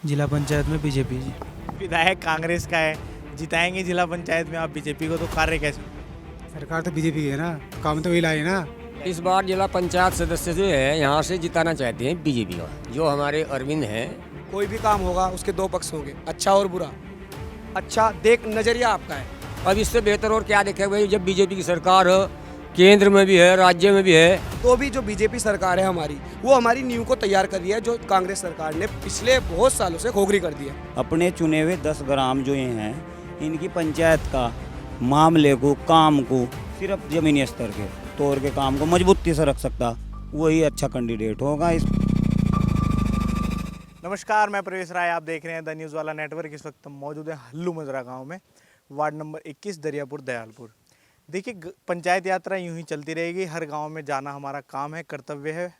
जिला पंचायत में बीजेपी जी। विधायक कांग्रेस का है, जिताएंगे जिला पंचायत में आप बीजेपी को, तो कार्य कैसे? सरकार तो बीजेपी की है ना, काम तो वही लाए ना। इस बार जिला पंचायत सदस्य जो है यहाँ से जिताना चाहते हैं बीजेपी का, जो हमारे अरविंद हैं। कोई भी काम होगा उसके दो पक्ष होंगे, अच्छा और बुरा। अच्छा देख नजरिया आपका है। अब इससे बेहतर और क्या देखेगा भाई, जब बीजेपी की सरकार केंद्र में भी है, राज्य में भी है। तो भी जो बीजेपी सरकार है हमारी, वो हमारी नींव को तैयार कर रही है, जो कांग्रेस सरकार ने पिछले बहुत सालों से खोखली कर दी है। अपने चुने हुए 10 ग्राम जो ये हैं, इनकी पंचायत का मामले को, काम को सिर्फ जमीनी स्तर के तौर के काम को मजबूती से रख सकता, वही अच्छा कैंडिडेट होगा। इस नमस्कार, मैं प्रवेश राय, आप देख रहे हैं द न्यूज़ वाला नेटवर्क। इस वक्त हम मौजूद हैं हल्लू मजरा गांव में, वार्ड नंबर 21 दरियापुर दयालपुर। देखिए, पंचायत यात्रा यूं ही चलती रहेगी, हर गांव में जाना हमारा काम है, कर्तव्य है।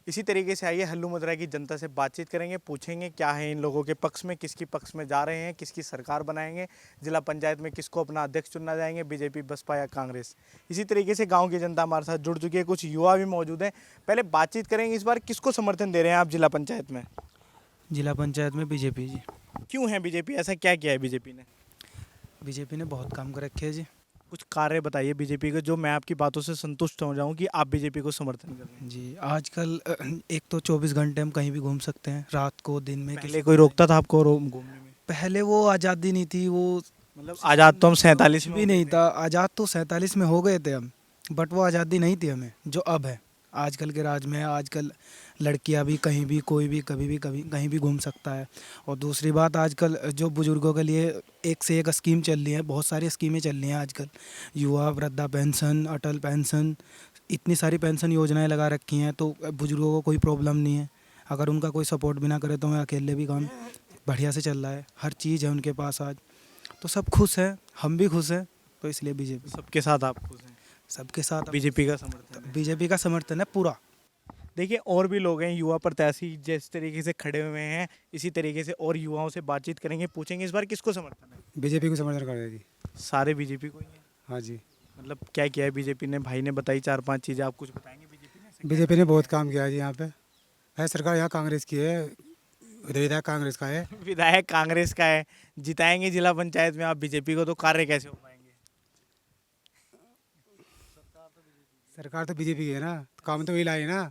इसी तरीके से आइए हल्लू मजरा की जनता से बातचीत करेंगे, पूछेंगे क्या है इन लोगों के पक्ष में, किसकी पक्ष में जा रहे हैं, किसकी सरकार बनाएंगे, जिला पंचायत में किसको अपना अध्यक्ष चुनना जाएंगे, बीजेपी, बसपा या कांग्रेस। इसी तरीके से गांव की जनता हमारे साथ जुड़ चुकी है, कुछ युवा भी मौजूद हैं। पहले बातचीत करेंगे, इस बार किसको समर्थन दे रहे हैं आप जिला पंचायत में? जिला पंचायत में बीजेपी जी। क्यों है बीजेपी, ऐसा क्या किया है बीजेपी ने? बीजेपी ने बहुत काम कर रखे हैं जी। कुछ कार्य बताइए बीजेपी के, जो मैं आपकी बातों से संतुष्ट हो जाऊं कि आप बीजेपी को समर्थन कर रहे हैं। जी, आजकल एक तो 24 घंटे हम कहीं भी घूम सकते हैं, रात को दिन में। पहले कोई रोकता था आपको घूमने में? पहले वो आज़ादी नहीं थी, वो मतलब आज़ाद तो हम 47 में भी नहीं था। आज़ाद तो 47 में हो गए थे हम, बट वो आज़ादी नहीं थी हमें जो अब है आजकल के राज में। आजकल लड़कियां भी कहीं भी, कोई भी, कभी भी, कभी कहीं भी घूम सकता है। और दूसरी बात, आजकल जो बुजुर्गों के लिए एक से एक स्कीम चल रही है, बहुत सारी स्कीमें चल रही हैं आजकल। युवा वृद्धा पेंशन, अटल पेंशन, इतनी सारी पेंशन योजनाएं लगा रखी हैं, तो बुजुर्गों को कोई प्रॉब्लम नहीं है। अगर उनका कोई सपोर्ट भी ना करे तो मैं अकेले भी काम बढ़िया से चल रहा है, हर चीज़ है उनके पास आज, तो सब खुश हैं, हम भी खुश हैं। तो इसलिए बीजेपी, सबके साथ आप खुश हैं? सबके साथ बीजेपी का समर्थन है। बीजेपी का समर्थन है पूरा। देखिए, और भी लोग हैं, युवा प्रत्याशी जिस तरीके से खड़े हुए हैं, इसी तरीके से और युवाओं से बातचीत करेंगे, पूछेंगे इस बार किसको समर्थन है। बीजेपी को समर्थन कर देगी। सारे बीजेपी को ही है? हाँ जी, मतलब क्या किया है बीजेपी ने? भाई ने बताई 4-5 चीज़ें, आप कुछ बताएंगे बीजेपी ने? बीजेपी ने बहुत काम किया है जी यहाँ पे। है सरकार यहाँ कांग्रेस की है, विधायक कांग्रेस का है। विधायक कांग्रेस का है, जिताएंगे जिला पंचायत में आप बीजेपी को, तो कार्य कैसे हो पाएंगे? सरकार तो बीजेपी की है ना, काम तो वही लाए ना।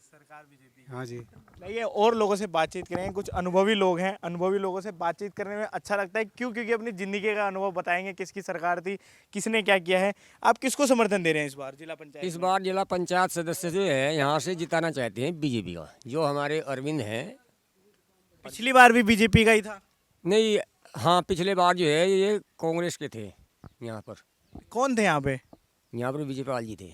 सरकार बीजेपी। हाँ जी, नहीं, और लोगों से बातचीत करेंगे, कुछ अनुभवी लोग हैं। अनुभवी लोगों से बातचीत करने में अच्छा लगता है, क्यों? क्योंकि अपनी ज़िंदगी का अनुभव बताएंगे, किसकी सरकार थी, किसने क्या किया है। आप किसको समर्थन दे रहे हैं इस बार जिला पंचायत इस में? बार जिला पंचायत सदस्य जो है यहाँ से जिताना चाहते हैं बीजेपी का, जो हमारे अरविंद हैं। पिछली बार भी बीजेपी का ही था? नहीं, हाँ, पिछले बार जो है ये कांग्रेस के थे यहाँ पर। कौन थे यहाँ पे? यहाँ पर बीजेपी वाले जी थे,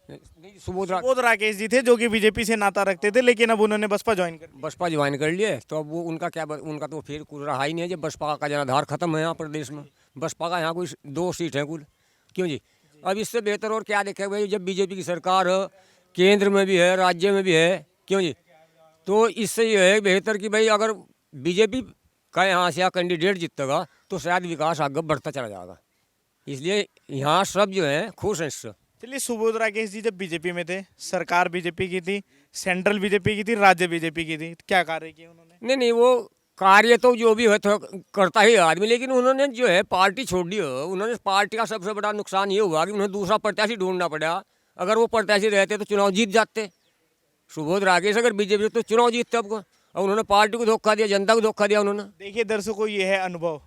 नहीं, सुबोध राकेश जी थे, जो कि बीजेपी से नाता रखते थे, लेकिन अब उन्होंने बसपा ज्वाइन कर लिया। बसपा ज्वाइन कर लिए, तो अब वो उनका क्या, उनका तो फिर कुछ रहा ही नहीं है। जब बसपा का जनाधार खत्म है यहाँ प्रदेश में, बसपा का यहाँ कोई 2 सीट है कुल, क्यों जी? अब इससे बेहतर और क्या देखेगा भाई, जब बीजेपी की सरकार केंद्र में भी है, राज्य में भी है, क्यों जी? तो इससे ये है बेहतर कि भाई अगर बीजेपी का यहाँ से कैंडिडेट जीतेगा तो शायद विकास आगे बढ़ता चला जाएगा। इसलिए यहाँ सब जो है खुश हैं इससे। चलिए, सुबोध राकेश जी जब बीजेपी में थे, सरकार बीजेपी की थी, सेंट्रल बीजेपी की थी, राज्य बीजेपी की थी, क्या कार्य किए उन्होंने? नहीं, वो कार्य तो जो भी है तो करता ही आदमी, लेकिन उन्होंने जो है पार्टी छोड़ दी हो। उन्होंने पार्टी का सबसे बड़ा नुकसान ये हुआ कि उन्हें दूसरा प्रत्याशी ढूंढना पड़ा। अगर वो प्रत्याशी रहते तो चुनाव जीत जाते। सुबोध राकेश अगर बीजेपी तो चुनाव जीतते अब को, और उन्होंने पार्टी को धोखा दिया, जनता को धोखा दिया उन्होंने। देखिए दर्शकों, ये है अनुभव,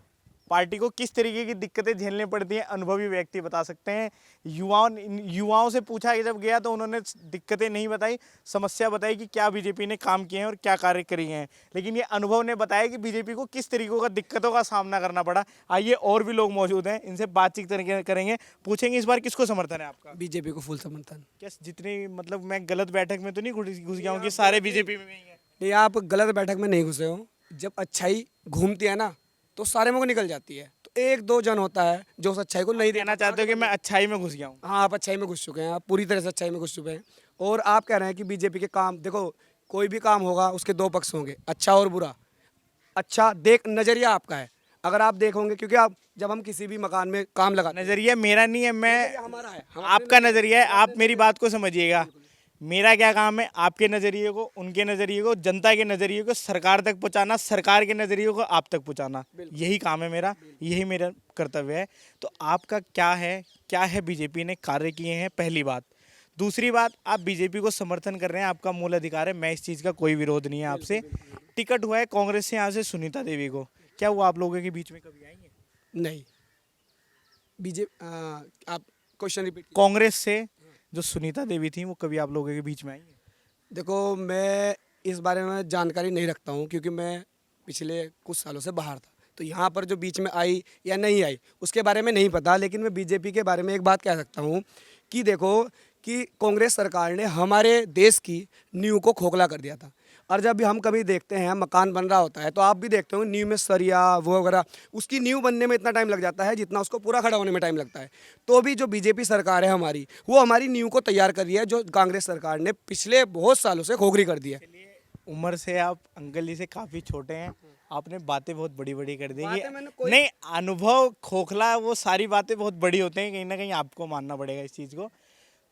पार्टी को किस तरीके की दिक्कतें झेलनी पड़ती हैं, अनुभवी व्यक्ति बता सकते हैं। युवाओं से पूछा कि जब गया तो उन्होंने दिक्कतें नहीं बताई, समस्या बताई कि क्या बीजेपी ने काम किए हैं और क्या कार्य किए हैं, लेकिन ये अनुभव ने बताया कि बीजेपी को किस तरीकों का दिक्कतों का सामना करना पड़ा। आइए, और भी लोग मौजूद हैं, इनसे बातचीत करेंगे, पूछेंगे इस बार किसको समर्थन है आपका? बीजेपी को फुल समर्थन। क्या जितनी, मतलब मैं गलत बैठक में तो नहीं घुस गया हूँ कि सारे बीजेपी में ही हैं? नहीं, आप गलत बैठक में नहीं घुसे हो। जब अच्छाई घूमती है ना तो सारे में को निकल जाती है। तो 1-2 जन होता है जो उस अच्छाई को नहीं कहना चाहते हो कि मैं अच्छाई में घुस गया हूँ? हाँ, आप अच्छाई में घुस चुके हैं, आप पूरी तरह से अच्छाई में घुस चुके हैं। और आप कह रहे हैं कि बीजेपी के काम, देखो कोई भी काम होगा उसके दो पक्ष होंगे, अच्छा और बुरा। अच्छा देख नजरिया आपका है, अगर आप देखोगे, क्योंकि आप जब हम किसी भी मकान में काम लगा, नजरिया मेरा नहीं है, मैं हमारा है, आपका नजरिया है। आप मेरी बात को समझिएगा, मेरा क्या काम है आपके नज़रिए को, उनके नज़रिए को, जनता के नज़रिए को सरकार तक पहुंचाना, सरकार के नज़रिए को आप तक पहुंचाना, यही काम है मेरा, यही मेरा कर्तव्य है। तो आपका क्या है बीजेपी ने कार्य किए हैं, पहली बात। दूसरी बात, आप बीजेपी को समर्थन कर रहे हैं, आपका मूल अधिकार है, मैं इस चीज़ का कोई विरोध नहीं है आपसे। टिकट हुआ है कांग्रेस से यहाँ से सुनीता देवी को, क्या वो आप लोगों के बीच में कभी आएंगे? नहीं, बीजेपी आप क्वेश्चन रिपीट। कांग्रेस से जो सुनीता देवी थी वो कभी आप लोगों के बीच में आएंगे? देखो, मैं इस बारे में जानकारी नहीं रखता हूँ क्योंकि मैं पिछले कुछ सालों से बाहर था, तो यहाँ पर जो बीच में आई या नहीं आई उसके बारे में नहीं पता। लेकिन मैं बीजेपी के बारे में एक बात कह सकता हूँ कि देखो कि कांग्रेस सरकार ने हमारे देश की नींव को खोखला कर दिया था। और जब भी हम कभी देखते हैं मकान बन रहा होता है तो आप भी देखते हो नींव में सरिया वो वगैरह, उसकी नींव बनने में इतना टाइम लग जाता है जितना उसको पूरा खड़ा होने में टाइम लगता है। तो भी जो बीजेपी सरकार है हमारी, वो हमारी नींव को तैयार कर रही है जो कांग्रेस सरकार ने पिछले बहुत सालों से खोखली कर दी है। उम्र से आप अंकल जी से काफ़ी छोटे हैं, आपने बातें बहुत बड़ी बड़ी कर दी। बातें मैंने कोई- नहीं, अनुभव खोखला, वो सारी बातें बहुत बड़ी होते हैं, कहीं ना कहीं आपको मानना पड़ेगा इस चीज़ को।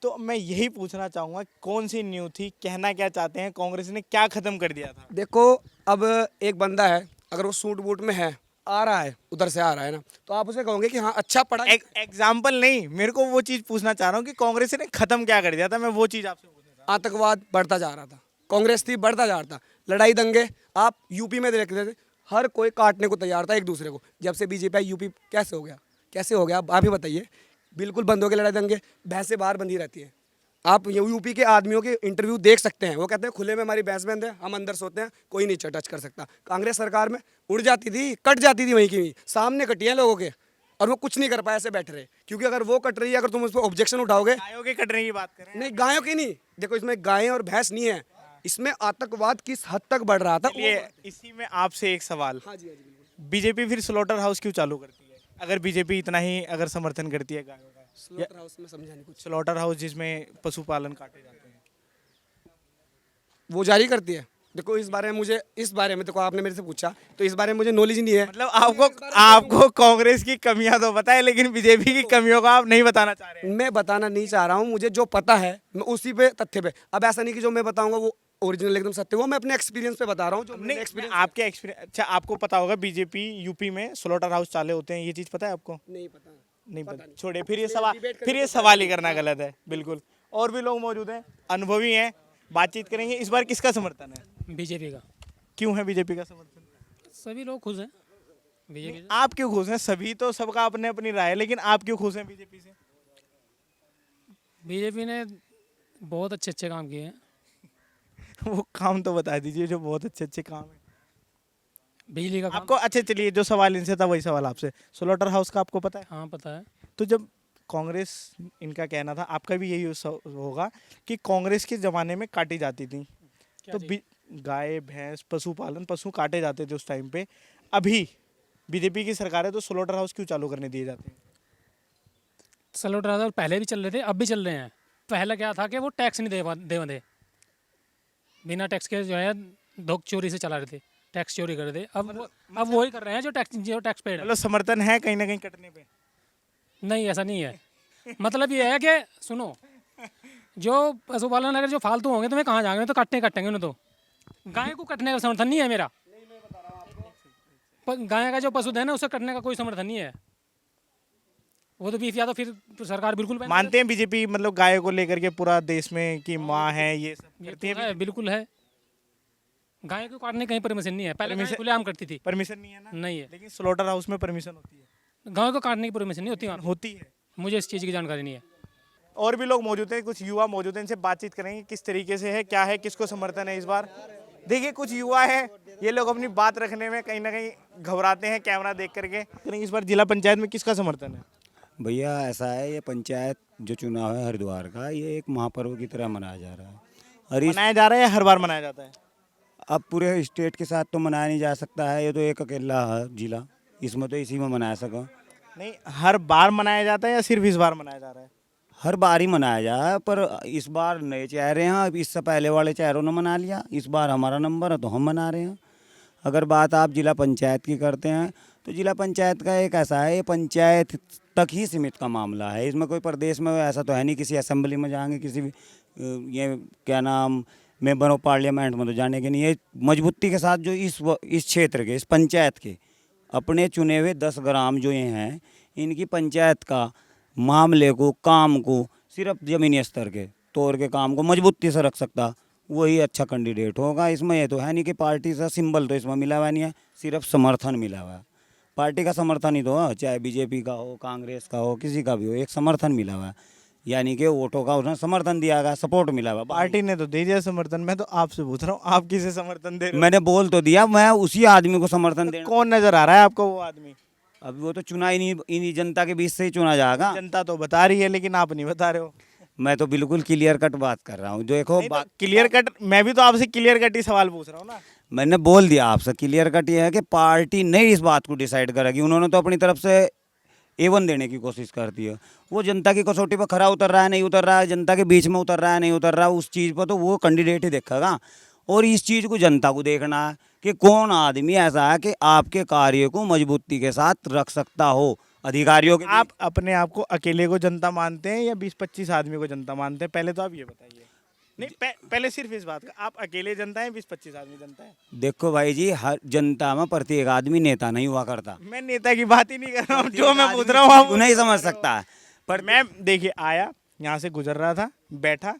तो मैं यही पूछना चाहूँगा, कौन सी न्यू थी, कहना क्या चाहते हैं, कांग्रेस ने क्या ख़त्म कर दिया था? देखो, अब एक बंदा है, अगर वो सूट बूट में है, आ रहा है, उधर से आ रहा है ना, तो आप उसे कहोगे कि हाँ अच्छा पढ़ा। एग्जाम्पल नहीं, मेरे को वो चीज़ पूछना चाह रहा हूँ कि कांग्रेस ने ख़त्म क्या कर दिया था, मैं वो चीज़ आपसे पूछना चाह रहा आतंकवाद बढ़ता जा रहा था, कांग्रेस थी बढ़ता जा रहा था, लड़ाई दंगे आप यूपी में देख रहे थे, हर कोई काटने को तैयार था एक दूसरे को। जब से बीजेपी आई यूपी कैसे हो गया, कैसे हो गया आप ही बताइए। बिल्कुल बंद हो गए लड़ाई दंगे, भैंसें बाहर बंधी रहती है। आप यूपी के आदमियों के इंटरव्यू देख सकते हैं, वो कहते हैं खुले में हमारी भैंस बंद है, हम अंदर सोते हैं, कोई नहीं टच कर सकता। कांग्रेस सरकार में उड़ जाती थी, कट जाती थी वहीं की वहीं, सामने कटी है लोगों के, और वो कुछ नहीं कर पाए, ऐसे बैठ रहे। क्योंकि अगर वो कट रही है, अगर तुम उस पर ऑब्जेक्शन उठाओगे, हूँ। गायों के कटने की बात करें, नहीं गायों की नहीं, देखो इसमें गायें और भैंस नहीं है, इसमें आतंकवाद किस हद तक बढ़ रहा था। चलिए इसी में आपसे एक सवाल, हाँ जी, हाँ जी, बिल्कुल। बीजेपी फिर स्लॉटर हाउस क्यों चालू करती है, अगर बीजेपी इतना ही अगर समर्थन करती है गायों का? स्लॉटर हाउस में समझा नहीं कुछ। स्लॉटर हाउस जिसमें पशुपालन काटे जाते हैं, वो जारी करती है। देखो इस बारे में देखो आपने मेरे से पूछा, तो इस बारे में मुझे नॉलेज ही नहीं है। मतलब आपको कांग्रेस की कमियां तो पता है, लेकिन बीजेपी की कमियों का आप नहीं बताना चाह रहे हैं। मैं बताना नहीं चाह रहा हूँ, मुझे जो पता है मैं उसी पे तथ्य पे, अब ऐसा नहीं कि जो मैं बताऊंगा वो ओरिजिनल एकदम सत्य, वो मैं अपने एक्सपीरियंस पे बता रहा हूँ, जो नहीं, मैंने एक्सपीरियंस। आपके एक्सपीरियंस, अच्छा आपको पता होगा बीजेपी यूपी में स्लॉटर हाउस चाले होते हैं, ये चीज़ पता है आपको? नहीं पता। नहीं पता, छोड़िए, फिर ये सवाल ही करना गलत है, बिल्कुल। और भी लोग मौजूद हैं, अनुभवी हैं, बातचीत करेंगे। इस बार किसका समर्थन है? बीजेपी का। क्यों है बीजेपी का समर्थन? सभी लोग खुश हैं बीजेपी से। आप क्यों खुश हैं? सभी तो, सबका अपने अपनी राय है, लेकिन आप क्यों खुश हैं बीजेपी से? बीजेपी ने बहुत अच्छे अच्छे काम किए हैं। वो काम तो बता दीजिए जो बहुत अच्छे अच्छे काम है बिजली का काम। आपको। अच्छा चलिए, जो सवाल इनसे था वही सवाल आपसे, स्लॉटर हाउस का आपको पता है? हाँ पता है। तो जब कांग्रेस, इनका कहना था, आपका भी यही होगा कि कांग्रेस के ज़माने में काटी जाती थी, तो गाय भैंस पशुपालन, पशु काटे जाते थे उस टाइम पे। अभी बीजेपी की सरकार है तो स्लॉटर हाउस क्यों चालू करने दिए जाते हैं? स्लॉटर हाउस पहले भी चल रहे थे, अब भी चल रहे हैं। पहले क्या था कि वो टैक्स नहीं दे बंदे, बिना टैक्स के जो है धोख चोरी से चला रहे थे, टैक्स चोरी कर रहे थे। अब वही कर रहे हैं जो टैक्स पेड है। मतलब समर्थन है कहीं ना कहीं कटने पे? नहीं ऐसा नहीं है। मतलब ये है कि सुनो, जो पशुपालन अगर जो फालतू होंगे तो मैं कहाँ जाएंगे, तो कटेंगे उन्हें। तो गाय को कटने का समर्थन नहीं है मेरा। गाय का जो पशुधन है उसे कटने का कोई समर्थन नहीं है। वो तो बीफ या तो फिर सरकार बिल्कुल मानते हैं बीजेपी, मतलब गायों को लेकर के पूरा देश में कि माँ है, ये सब करती है? बिल्कुल है। गाय को काटने कहीं परमिशन नहीं है, पहले गाय खुलेआम करती थी। परमिशन नहीं है ना? नहीं है। लेकिन स्लॉटर हाउस में परमिशन होती है। गाय को काटने की परमिशन नहीं होती वहाँ। होती है। मुझे इस चीज़ की जानकारी नहीं है। और भी लोग मौजूद हैं, कुछ युवा मौजूद हैं, इनसे बातचीत करेंगे किस तरीके से है, क्या है, किसको समर्थन है इस बार। देखिए कुछ युवा है, ये लोग अपनी बात रखने में कहीं ना कहीं घबराते हैं कैमरा देख करके। इस बार जिला पंचायत में किसका समर्थन है? भैया ऐसा है, ये पंचायत जो चुनाव है हरिद्वार का, ये एक महापर्व की तरह मनाया जा रहा है। और इस मनाया जा रहा है या हर बार मनाया जाता है? अब पूरे स्टेट के साथ तो मनाया नहीं जा सकता है, ये तो एक अकेला है जिला, इसमें तो इसी में मनाया सका। नहीं, हर बार मनाया जाता है या सिर्फ इस बार मनाया जा रहा है? हर बार ही मनाया जा रहा है, पर इस बार नए चेहरे हैं, अब इससे पहले वाले चेहरों ने मना लिया, इस बार हमारा नंबर है तो हम मना रहे हैं। अगर बात आप जिला पंचायत की करते हैं तो जिला पंचायत का एक ऐसा है, ये पंचायत तक ही सीमित का मामला है। इसमें कोई प्रदेश में ऐसा तो है नहीं, किसी असेंबली में जाएंगे, किसी भी ये क्या नाम मेंबर ऑफ पार्लियामेंट में तो जाने के नहीं। ये मजबूती के साथ जो इस क्षेत्र के, इस पंचायत के अपने चुने हुए 10 ग्राम जो ये हैं, इनकी पंचायत का मामले को, काम को सिर्फ ज़मीनी स्तर के तौर के काम को मजबूती से रख सकता, वही अच्छा कैंडिडेट होगा। इसमें ये तो है नहीं कि पार्टी से सिंबल तो इसमें मिला हुआ नहीं है, सिर्फ समर्थन मिला हुआ है। पार्टी का समर्थन ही तो है, चाहे बीजेपी का हो, कांग्रेस का हो, किसी का भी हो, एक समर्थन मिला हुआ है। यानी कि वोटों का उसने समर्थन दिया गया, सपोर्ट मिला हुआ। पार्टी ने तो दे दिया समर्थन, मैं तो आपसे पूछ रहा हूँ आप किसे समर्थन दे रहे हो? मैंने बोल तो दिया, मैं उसी आदमी को समर्थन देना। कौन नजर आ रहा है आपको वो आदमी? अभी वो तो चुना ही नहीं, इन्हीं जनता के बीच से ही चुना जाएगा। जनता तो बता रही है लेकिन आप नहीं बता रहे हो। मैं तो बिल्कुल क्लियर कट बात कर रहा हूँ। जो देखो बात क्लियर कट, मैं भी तो आपसे क्लियर कट ही सवाल पूछ रहा हूँ ना। मैंने बोल दिया आपसे, क्लियर कट ये है कि पार्टी नहीं इस बात को डिसाइड करेगी। उन्होंने तो अपनी तरफ से A1 देने की कोशिश करती है। वो जनता की कसौटी पर खरा उतर रहा है, नहीं उतर रहा है, जनता के बीच में उतर रहा है, नहीं उतर रहा है, उस चीज़ पर तो वो कैंडिडेट ही देखेगा। और इस चीज़ को जनता को देखना है कि कौन आदमी ऐसा है कि आपके कार्य को मजबूती के साथ रख सकता हो। अधिकारियों के आप अपने आप को अकेले को जनता मानते हैं या 20-25 आदमी को जनता मानते हैं? पहले तो आप ये बताइए। नहीं, पहले सिर्फ इस बात का, आप अकेले जनता है 20-25 आदमी जनता है? देखो भाई जी, हर जनता में प्रत्येक आदमी नेता नहीं हुआ करता। मैं नेता की बात ही नहीं कर रहा हूँ, जो मैं पूछ रहा हूँ आप नहीं समझ सकता है। पर मैं देखिए आया, यहाँ से गुजर रहा था, बैठा,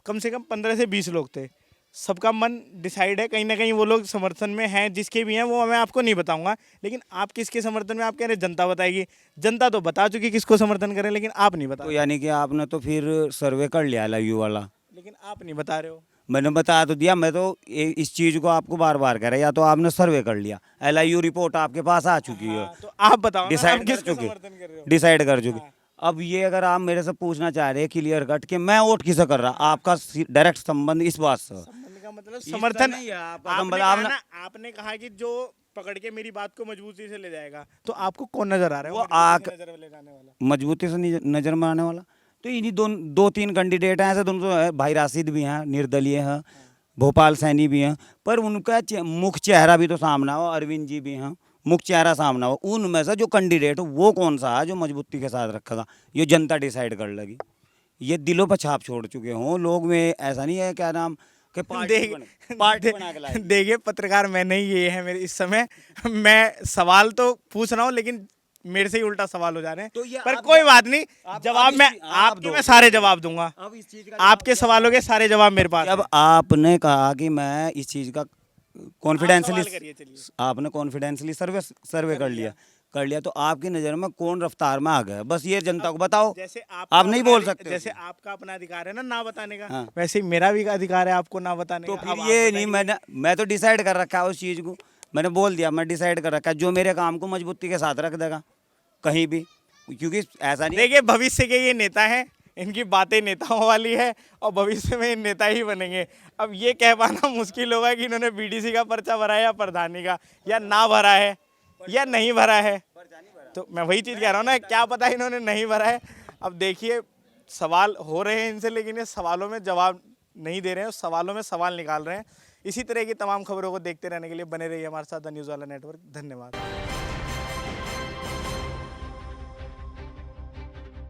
कम से कम 15 से 20 लोग थे। सबका मन डिसाइड है, कहीं ना कहीं वो लोग समर्थन में हैं, जिसके भी हैं वो मैं आपको नहीं बताऊंगा। लेकिन आप किसके समर्थन में, आप कह रहे हैं जनता बताएगी। जनता तो बता चुकी किसको समर्थन करें, लेकिन आप नहीं बता तो रहे। यानी कि आपने तो फिर सर्वे कर लिया LIU वाला। लेकिन आप नहीं बता रहे हो। मैंने बता तो दिया। मैं तो इस चीज़ को आपको बार बार कह रहा है, या तो आपने सर्वे कर लिया, LIU रिपोर्ट आपके पास आ चुकी है, तो आप बताओ ना, डिसाइड आप कर किसको चुके, समर्थन कर रहे हो? डिसाइड कर चुके। अब ये अगर आप मेरे से पूछना चाह रहे हैं क्लियर कट कि मैं वोट किसे कर रहा, आपका डायरेक्ट संबंध इस बात से। संबंध का मतलब समर्थन नहीं है आपका आपने संबंध। कहा आपने ना, आपने कहा कि जो पकड़ के मेरी बात को मजबूती से ले जाएगा, तो आपको कौन नजर आ रहा है वो मजबूती से नजर ले जाने वाला? मजबूती से नजर में आने वाला तो इन्हीं दो तीन कैंडिडेट हैं। ऐसे दोनों तो है, भाई राशिद भी हैं, निर्दलीय हैं, भोपाल सैनी भी हैं, पर उनका मुख्य चेहरा भी तो सामना हो। अरविंद जी भी हैं, मुख्य चेहरा सामना हो। उनमें से जो कैंडिडेट हो वो कौन सा है जो मजबूती के साथ रखेगा, ये जनता डिसाइड कर लेगी। ये दिलों पर छाप छोड़ चुके हों लोग में। ऐसा नहीं है क्या नाम कि पार्टी बना के लाए। देखिए पत्रकार मैं नहीं, ये है मेरे इस समय। मैं सवाल तो पूछ रहा हूँ लेकिन मेरे से ही उल्टा सवाल हो जा रहे तो हैं। ये पर आप कोई बात नहीं, आप जवाब इस मैं चीज- आप आपके दो। मैं सारे जवाब दूंगा। अब इस चीज का आपके सवालों के सारे जवाब मेरे पास जब हैं। आपने कहा कि मैं इस चीज़ का सवाल कॉन्फिडेंसली, करिए, चलिए। आपने कॉन्फिडेंसली सर्वे कर लिया तो आपकी नज़र में कौन रफ्तार में आ गया, बस ये जनता को बताओ। जैसे आप नहीं बोल सकते। जैसे आपका अपना अधिकार है ना बताने का, हाँ। वैसे ही मेरा भी अधिकार है आपको ना बताने तो का। फिर अब आप ये नहीं, बताइए। मैं तो डिसाइड कर रखा है उस चीज़ को। मैंने बोल दिया, मैं डिसाइड कर रखा है जो मेरे काम को मजबूती के साथ रख देगा कहीं भी, क्योंकि ऐसा नहीं। देखिए भविष्य के ये नेता हैं, इनकी बातें नेताओं वाली है और भविष्य में ये नेता ही बनेंगे। अब ये कह पाना मुश्किल होगा कि इन्होंने BDC का पर्चा भरा है या प्रधानी का, या ना भरा है या नहीं भरा है। तो मैं वही चीज़ कह रहा हूँ ना, क्या पता इन्होंने नहीं भरा है। अब देखिए सवाल हो रहे हैं इनसे, लेकिन ये सवालों में जवाब नहीं दे रहे हैं, सवालों में सवाल निकाल रहे हैं। इसी तरह की तमाम खबरों को देखते रहने के लिए बने रहिए हमारे साथ द न्यूज़ वाला नेटवर्क। धन्यवाद।